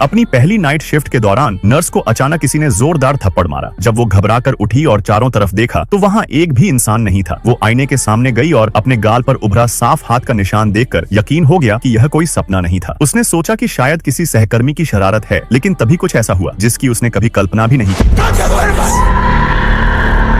अपनी पहली night shift के दौरान नर्स को अचानक किसी ने जोरदार थप्पड़ मारा। जब वो घबराकर उठी और चारों तरफ देखा तो वहाँ एक भी इंसान नहीं था। वो आईने के सामने गई और अपने गाल पर उभरा साफ हाथ का निशान देखकर यकीन हो गया कि यह कोई सपना नहीं था। उसने सोचा कि शायद किसी सहकर्मी की शरारत है, लेकिन तभी कुछ ऐसा हुआ जिसकी उसने कभी कल्पना भी नहीं की।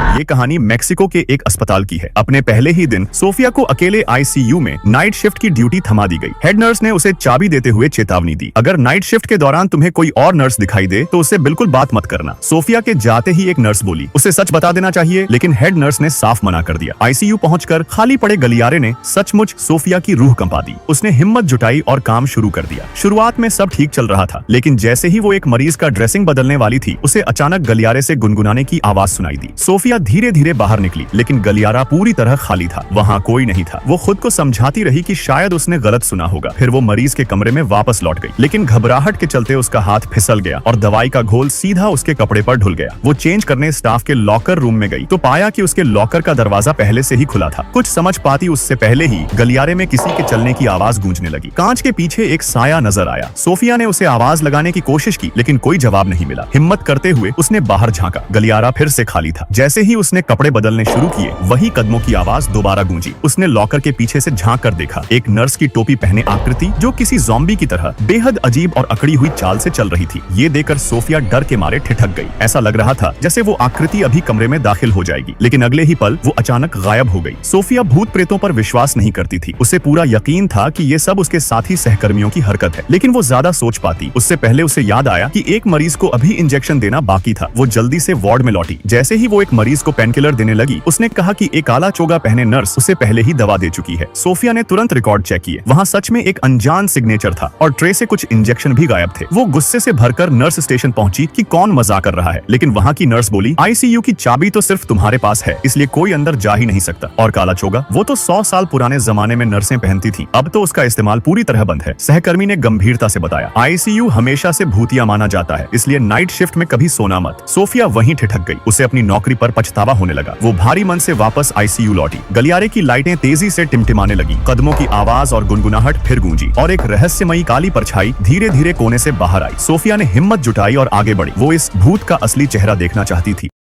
ये कहानी मेक्सिको के एक अस्पताल की है। अपने पहले ही दिन सोफिया को अकेले आईसीयू में नाइट शिफ्ट की ड्यूटी थमा दी गई। हेड नर्स ने उसे चाबी देते हुए चेतावनी दी, अगर नाइट शिफ्ट के दौरान तुम्हें कोई और नर्स दिखाई दे तो उससे बिल्कुल बात मत करना। सोफिया के जाते ही एक नर्स बोली, उसे सच बता देना चाहिए, लेकिन हेड नर्स ने साफ मना कर दिया। आईसीयू पहुंचकर खाली पड़े गलियारे ने सचमुच सोफिया की रूह कंपा दी। उसने हिम्मत जुटाई और काम शुरू कर दिया। शुरुआत में सब ठीक चल रहा था, लेकिन जैसे ही वो एक मरीज का ड्रेसिंग बदलने वाली थी, उसे अचानक गलियारे से गुनगुनाने की आवाज सुनाई दी। सोफिया धीरे धीरे बाहर निकली, लेकिन गलियारा पूरी तरह खाली था। वहाँ कोई नहीं था। वो खुद को समझाती रही कि शायद उसने गलत सुना होगा। फिर वो मरीज के कमरे में वापस लौट गई, लेकिन घबराहट के चलते उसका हाथ फिसल गया और दवाई का घोल सीधा उसके कपड़े पर ढुल गया। वो चेंज करने स्टाफ के लॉकर रूम में गई तो पाया कि उसके लॉकर का दरवाजा पहले से ही खुला था। कुछ समझ पाती उससे पहले ही गलियारे में किसी के चलने की आवाज गूंजने लगी। कांच के पीछे एक साया नजर आया। सोफिया ने उसे आवाज लगाने की कोशिश की, लेकिन कोई जवाब नहीं मिला। हिम्मत करते हुए उसने बाहर झांका। गलियारा फिर से खाली था। जैसे ही उसने कपड़े बदलने शुरू किए, वही कदमों की आवाज दोबारा गूंजी। उसने लॉकर के पीछे से झांक कर देखा। एक नर्स की टोपी पहने आकृति जो किसी ज़ॉम्बी की तरह बेहद अजीब और अकड़ी हुई चाल से चल रही थी। ये देखकर सोफिया डर के मारे ठिठक गई। ऐसा लग रहा था जैसे वो आकृति अभी कमरे में दाखिल हो जाएगी, लेकिन अगले ही पल वो अचानक गायब हो गई। सोफिया भूत प्रेतों पर विश्वास नहीं करती थी। उसे पूरा यकीन था कि ये सब उसके साथी सहकर्मियों की हरकत है, लेकिन वो ज्यादा सोच पाती उससे पहले उसे याद आया कि एक मरीज को अभी इंजेक्शन देना बाकी था। वो जल्दी से वार्ड में लौटी। जैसे ही वो एक मरीज को पेनकिलर देने लगी, उसने कहा कि एक काला चोगा पहने नर्स उसे पहले ही दवा दे चुकी है। सोफिया ने तुरंत रिकॉर्ड चेक किए। वहाँ सच में एक अनजान सिग्नेचर था और ट्रे से कुछ इंजेक्शन भी गायब थे। वो गुस्से से भरकर नर्स स्टेशन पहुंची कि कौन मजाक कर रहा है, लेकिन वहाँ की नर्स बोली, आईसीयू की चाबी तो सिर्फ तुम्हारे पास है, इसलिए कोई अंदर जा ही नहीं सकता। और काला चोगा, वो तो 100 साल पुराने जमाने में नर्सें पहनती थी, अब तो उसका इस्तेमाल पूरी तरह बंद है। सहकर्मी ने गंभीरता से बताया, आईसीयू हमेशा से भूतिया माना जाता है, इसलिए नाइट शिफ्ट में कभी सोना मत। सोफिया वहीं ठिठक गई। उसे अपनी नौकरी पर पछतावा होने लगा। वो भारी मन से वापस आईसीयू लौटी। गलियारे की लाइटें तेजी से टिमटिमाने लगी। कदमों की आवाज और गुनगुनाहट फिर गूंजी और एक रहस्यमयी काली परछाई धीरे धीरे कोने से बाहर आई। सोफिया ने हिम्मत जुटाई और आगे बढ़ी। वो इस भूत का असली चेहरा देखना चाहती थी।